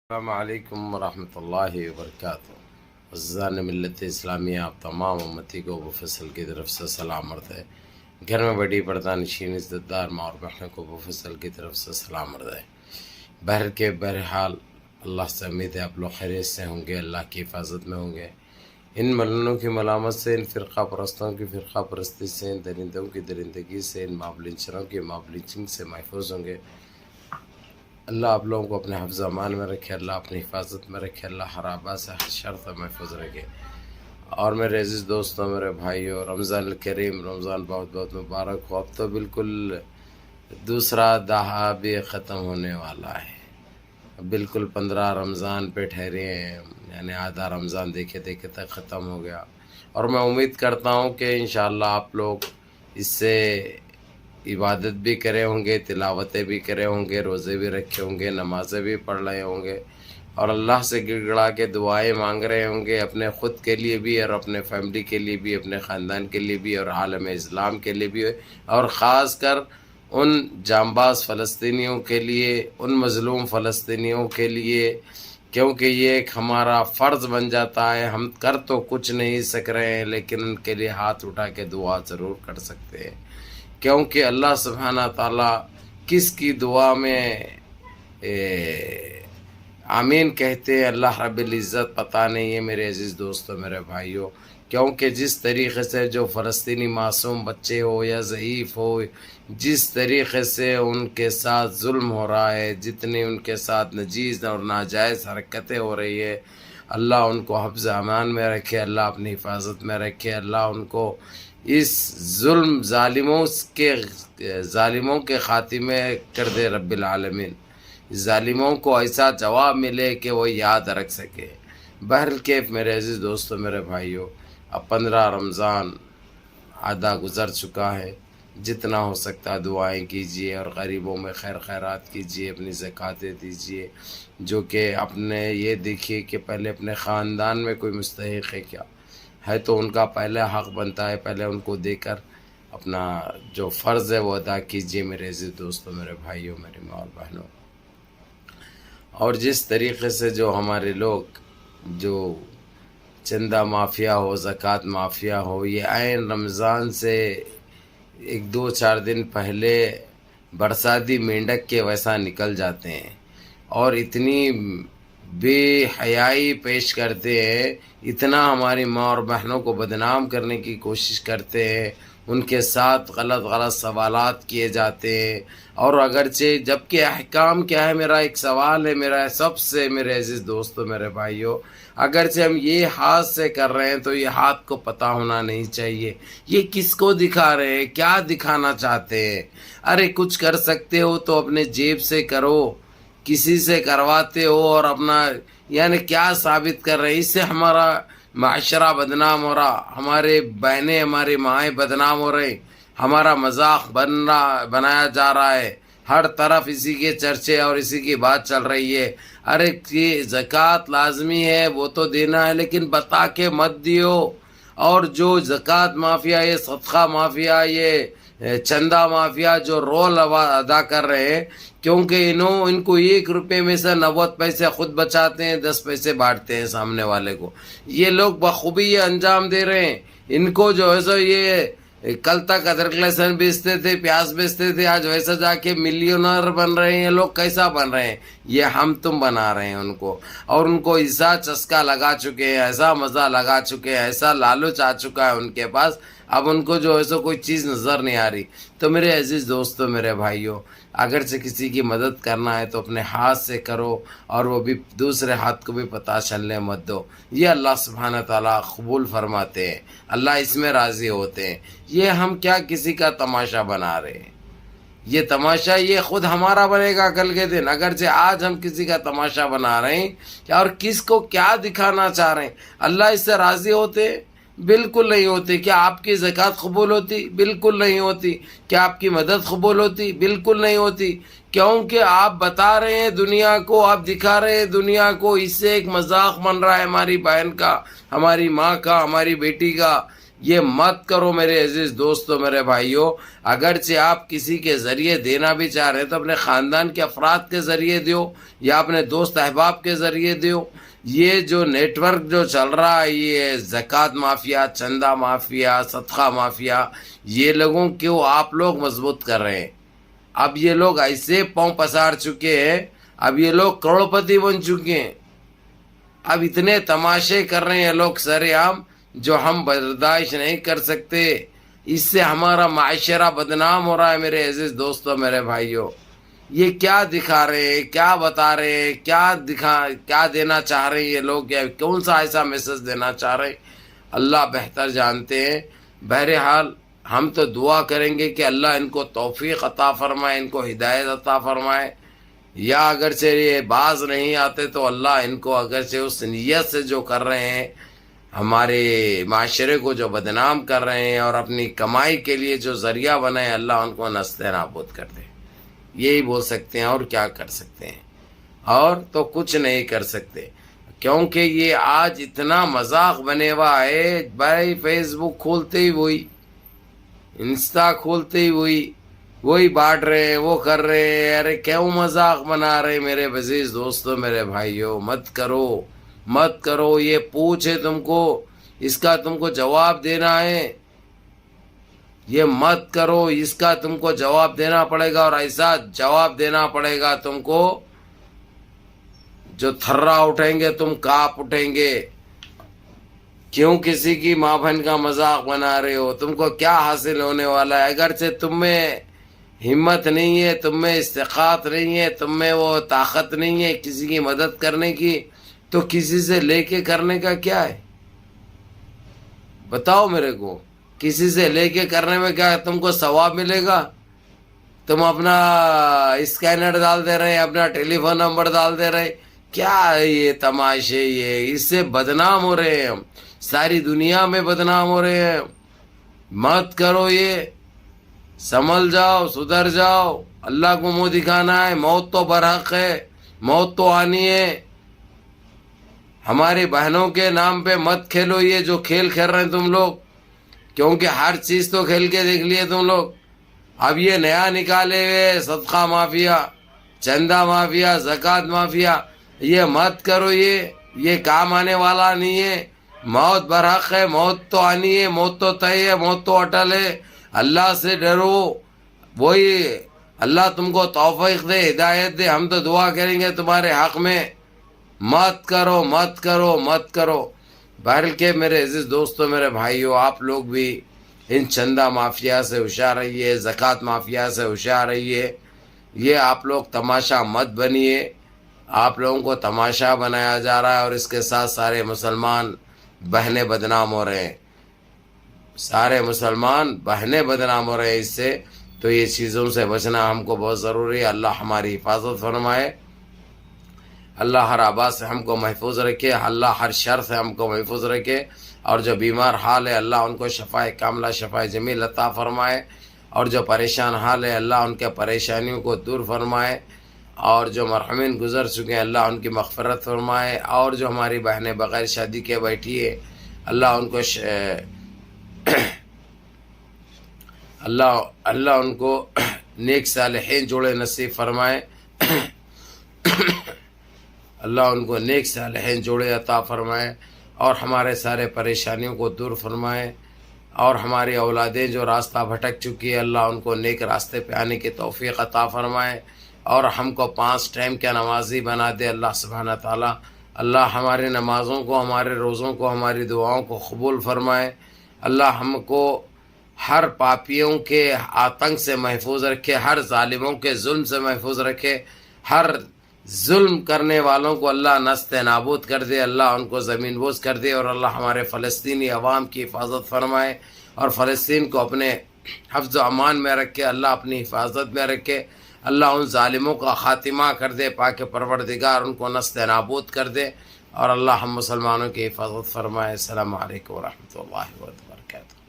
السلام علیکم ورحمۃ اللہ وبرکاتہ۔ عزیزان ملت اسلامیہ، آپ تمام امتی کو ابو فصل کی طرف سے سلام عرض ہے۔ گھر میں بڑی پردہ نشین عزت دار ماں اور بہنوں کو ابو فصل کی طرف سے سلام عرض ہے۔ بہرحال اللہ سے امید ہے آپ لوگ خیریت سے ہوں گے، اللہ کی حفاظت میں ہوں گے، ان ملنوں کی ملامت سے، ان فرقہ پرستوں کی فرقہ پرستی سے، ان درندوں کی درندگی سے، ان ماب لنچروں کی ماب لنچنگ سے محفوظ ہوں گے۔ اللہ آپ لوگوں کو اپنے حفظ امان میں رکھے، اللہ اپنی حفاظت میں رکھے، اللہ ہر آبا سے ہر شر سے محفوظ رکھے۔ اور میرے عزیز دوستوں، میرے بھائیوں، رمضان الکریم، رمضان بہت بہت مبارک ہو۔ اب تو بالکل دوسرا دہا بھی ختم ہونے والا ہے، بالکل 15 رمضان پہ ٹھہرے ہیں، یعنی آدھا رمضان دیکھے دیکھے تک ختم ہو گیا۔ اور میں امید کرتا ہوں کہ انشاءاللہ آپ لوگ اس سے عبادت بھی کرے ہوں گے، تلاوتیں بھی کرے ہوں گے، روزے بھی رکھے ہوں گے، نمازیں بھی پڑھ رہے ہوں گے، اور اللہ سے گڑ گڑا کے دعائیں مانگ رہے ہوں گے، اپنے خود کے لیے بھی اور اپنے فیملی کے لیے بھی، اپنے خاندان کے لیے بھی اور عالم اسلام کے لیے بھی، اور خاص کر ان جانباز فلسطینیوں کے لیے، ان مظلوم فلسطینیوں کے لیے، کیونکہ یہ ایک ہمارا فرض بن جاتا ہے۔ ہم کر تو کچھ نہیں سک رہے ہیں، لیکن ان کے لیے ہاتھ اٹھا کے دعا ضرور کر سکتے ہیں، کیونکہ اللہ سبحانہ تعالیٰ کس کی دعا میں آمین کہتے ہیں اللہ رب العزت پتہ نہیں ہے میرے عزیز دوستو، میرے بھائیوں، کیونکہ جس طریقے سے جو فلسطینی معصوم بچے ہو یا ضعیف ہو، جس طریقے سے ان کے ساتھ ظلم ہو رہا ہے، جتنی ان کے ساتھ نجیز اور ناجائز حرکتیں ہو رہی ہے، اللہ ان کو حفظ امان میں رکھے، اللہ اپنی حفاظت میں رکھے، اللہ ان کو اس ظالموں کے خاتمے کر دے رب العالمین، ظالموں کو ایسا جواب ملے کہ وہ یاد رکھ سکے۔ بہرکیف میرے عزیز دوستو، میرے بھائیوں، اب 15 رمضان آدھا گزر چکا ہے، جتنا ہو سکتا دعائیں کیجیے اور غریبوں میں خیر خیرات کیجیے، اپنی زکوٰۃیں دیجیے، جو کہ اپنے یہ دیکھیے کہ پہلے اپنے خاندان میں کوئی مستحق ہے کیا ہے، تو ان کا پہلے حق بنتا ہے، پہلے ان کو دے کر اپنا جو فرض ہے وہ ادا کیجیے میرے عزیز دوستو، میرے بھائیوں، میری ماں اور بہنوں۔ اور جس طریقے سے جو ہمارے لوگ جو چندہ مافیا ہو، زکوٰۃ مافیا ہو، یہ عین رمضان سے 1-2-4 دن پہلے برساتی مینڈک کے ویسا نکل جاتے ہیں، اور اتنی بے حیائی پیش کرتے ہیں، اتنا ہماری ماں اور بہنوں کو بدنام کرنے کی کوشش کرتے ہیں، ان کے ساتھ غلط سوالات کیے جاتے ہیں، اور اگرچہ جبکہ احکام کیا ہے، میرا ایک سوال ہے، میرا سب سے میرے عزیز دوستو، میرے بھائیوں، اگرچہ ہم یہ ہاتھ سے کر رہے ہیں تو یہ ہاتھ کو پتہ ہونا نہیں چاہیے یہ کس کو دکھا رہے ہیں، کیا دکھانا چاہتے ہیں۔ ارے کچھ کر سکتے ہو تو اپنے جیب سے کرو، کسی سے کرواتے ہو اور اپنا یعنی کیا ثابت کر رہے ہیں؟ اس سے ہمارا معاشرہ بدنام ہو رہا، ہمارے بہنیں، ہمارے مائیں بدنام ہو رہے، ہمارا مذاق بنایا جا رہا ہے، ہر طرف اسی کے چرچے اور اسی کی بات چل رہی ہے۔ ارے یہ زکوٰۃ لازمی ہے، وہ تو دینا ہے، لیکن بتا کے مت دیو۔ اور جو زکوٰۃ مافیا، یہ صدقہ مافیا، یہ چندہ مافیا جو رول ادا کر رہے ہیں، کیونکہ ان کو 1 روپے میں سے 90 پیسے خود بچاتے ہیں، 10 پیسے بانٹتے ہیں سامنے والے کو۔ یہ لوگ بخوبی یہ انجام دے رہے ہیں۔ ان کو جو ہے سو یہ کل تک ادرک لہسن بیچتے تھے، پیاز بیچتے تھے، آج ویسا جا کے ملینر بن رہے ہیں۔ لوگ کیسا بن رہے ہیں؟ یہ ہم تم بنا رہے ہیں ان کو، اور ان کو ایسا چسکا لگا چکے ہیں، ایسا مزہ لگا چکے ہیں، ایسا لالچ آ چکا ہے ان کے پاس، اب ان کو جو ہے سو کوئی چیز نظر نہیں آ رہی۔ تو میرے عزیز دوستو، میرے بھائیوں، اگرچہ کسی کی مدد کرنا ہے تو اپنے ہاتھ سے کرو، اور وہ بھی دوسرے ہاتھ کو بھی پتہ چلنے مت دو۔ یہ اللہ سبحانہ تعالیٰ قبول فرماتے ہیں، اللہ اس میں راضی ہوتے ہیں۔ یہ ہم کیا کسی کا تماشا بنا رہے ہیں؟ یہ تماشا یہ خود ہمارا بنے گا کل کے دن۔ اگرچہ آج ہم کسی کا تماشا بنا رہے ہیں اور کس کو کیا دکھانا چاہ رہے ہیں، اللہ اس سے راضی ہوتے ہیں؟ بالکل نہیں ہوتی۔ کیا آپ کی زکوٰۃ قبول ہوتی؟ بالکل نہیں ہوتی۔ کیا آپ کی مدد قبول ہوتی؟ بالکل نہیں ہوتی، کیونکہ آپ بتا رہے ہیں دنیا کو، آپ دکھا رہے ہیں دنیا کو، اس سے ایک مذاق بن رہا ہے ہماری بہن کا، ہماری ماں کا، ہماری بیٹی کا۔ یہ مت کرو میرے عزیز دوستو میرے بھائیوں. اگرچہ آپ کسی کے ذریعے دینا بھی چاہ رہے ہیں تو اپنے خاندان کے افراد کے ذریعے دیو یا اپنے دوست احباب کے ذریعے دیو. یہ جو نیٹ ورک جو چل رہا ہے، یہ زکوٰۃ مافیا، چندہ مافیا، صدقہ مافیا، یہ لوگوں کو آپ لوگ مضبوط کر رہے ہیں. اب یہ لوگ ایسے پاؤں پسار چکے ہیں، اب یہ لوگ کروڑ پتی بن چکے ہیں. اب اتنے تماشے کر رہے ہیں لوگ سر عام جو ہم برداشت نہیں کر سکتے. اس سے ہمارا معاشرہ بدنام ہو رہا ہے میرے عزیز دوستو میرے بھائیوں. یہ کیا دکھا رہے ہیں، کیا بتا رہے ہیں، کیا دینا چاہ رہے ہیں یہ لوگ، کون سا ایسا میسج دینا چاہ رہے ہیں، اللہ بہتر جانتے ہیں. بہرحال ہم تو دعا کریں گے کہ اللہ ان کو توفیق عطا فرمائے، ان کو ہدایت عطا فرمائے. یا اگرچہ یہ باز نہیں آتے تو اللہ ان کو اگرچہ اس نیت سے جو کر رہے ہیں، ہمارے معاشرے کو جو بدنام کر رہے ہیں اور اپنی کمائی کے لیے جو ذریعہ بنائے، اللہ ان کو نست نابود کر دے. یہی بول سکتے ہیں، اور کیا کر سکتے ہیں؟ اور تو کچھ نہیں کر سکتے، کیونکہ یہ آج اتنا مذاق بنے ہوا ہے. بھائی فیس بک کھولتے ہی وہی، انسٹا کھولتے ہی وہی بانٹ رہے ہیں، وہ کر رہے ہیں. ارے کیوں مذاق بنا رہے میرے عزیز دوستو میرے بھائیوں؟ مت کرو. یہ پوچھے تم کو، اس کا تم کو جواب دینا ہے. یہ مت کرو، اس کا تم کو جواب دینا پڑے گا، اور ایسا جواب دینا پڑے گا تم کو جو تھرا اٹھیں گے، تم کانپ اٹھیں گے. کیوں کسی کی ماں بہن کا مذاق بنا رہے ہو؟ تم کو کیا حاصل ہونے والا ہے؟ اگرچہ تم میں ہمت نہیں ہے، تم میں استقامت نہیں ہے، تم میں وہ طاقت نہیں ہے کسی کی مدد کرنے کی، تو کسی سے لے کے کرنے کا کیا ہے؟ بتاؤ میرے کو. کسی سے لے کے کرنے میں کیا تم کو ثواب ملے گا؟ تم اپنا اسکینر ڈال دے رہے ہیں، اپنا ٹیلی فون نمبر ڈال دے رہے. کیا ہے یہ تماشے؟ یہ اس سے بدنام ہو رہے ہیں ہم، ساری دنیا میں بدنام ہو رہے ہیں. مت کرو، یہ سنبھل جاؤ، سدھر جاؤ. اللہ کو منہ دکھانا ہے. موت تو برحق ہے، موت تو آنی ہے. ہماری بہنوں کے نام پہ مت کھیلو یہ جو کھیل کھیل رہے ہیں تم لوگ، کیونکہ ہر چیز تو کھیل کے دیکھ لیے تم لوگ. اب یہ نیا نکالے ہوئے صدقہ مافیا، چندہ مافیا، زکوٰۃ مافیا، یہ مت کرو. یہ کام آنے والا نہیں ہے. موت برحق ہے، موت تو آنی ہے، موت تو طے ہے، موت تو اٹل ہے. اللہ سے ڈرو. وہی اللہ تم کو توفیق دے، ہدایت دے. ہم تو دعا کریں گے تمہارے حق میں. مت کرو. بلکہ میرے عزیز دوستو میرے بھائیوں، آپ لوگ بھی ان چندہ مافیا سے ہوشیار رہیے، زکوٰۃ مافیا سے ہوشیار رہیے. یہ آپ لوگ تماشا مت بنیے. آپ لوگوں کو تماشا بنایا جا رہا ہے، اور اس کے ساتھ سارے مسلمان بہنیں بدنام ہو رہے ہیں. سارے مسلمان بہنیں بدنام ہو رہے ہیں اس سے. تو یہ چیزوں سے بچنا ہم کو بہت ضروری ہے. اللہ ہماری حفاظت فرمائے. اللہ ہر آباد سے ہم کو محفوظ رکھے. اللہ ہر شر سے ہم کو محفوظ رکھے. اور جو بیمار حال ہے اللہ ان کو شفائے کاملہ، شفائے جمیل عطا فرمائے. اور جو پریشان حال ہے اللہ ان کے پریشانیوں کو دور فرمائے. اور جو مرحومین گزر چکے ہیں اللہ ان کی مغفرت فرمائے. اور جو ہماری بہنیں بغیر شادی کے بیٹھی ہے اللہ ان کو اللہ ان کو نیک صالحین جوڑے نصیب فرمائے. اللہ ان کو نیک صالحین جوڑے عطا فرمائے، اور ہمارے سارے پریشانیوں کو دور فرمائے. اور ہماری اولادیں جو راستہ بھٹک چکی ہے اللہ ان کو نیک راستے پہ آنے کی توفیق عطا فرمائے. اور ہم کو 5 ٹائم کا نمازی بنا دے اللہ سبحانہ تعالیٰ. اللہ ہماری نمازوں کو، ہمارے روزوں کو، ہماری دعاؤں کو قبول فرمائے. اللہ ہم کو ہر پاپیوں کے آتنک سے محفوظ رکھے، ہر ظالموں کے ظلم سے محفوظ رکھے. ہر ظلم کرنے والوں کو اللہ نست نابود کر دے، اللہ ان کو زمین بوس کر دے. اور اللہ ہمارے فلسطینی عوام کی حفاظت فرمائے، اور فلسطین کو اپنے حفظ و امان میں رکھے، اللہ اپنی حفاظت میں رکھے. اللہ ان ظالموں کا خاتمہ کر دے، پاک پروردگار ان کو نست نابود کر دے. اور اللہ ہم مسلمانوں کی حفاظت فرمائے. السلام علیکم ورحمۃ اللہ وبرکاتہ.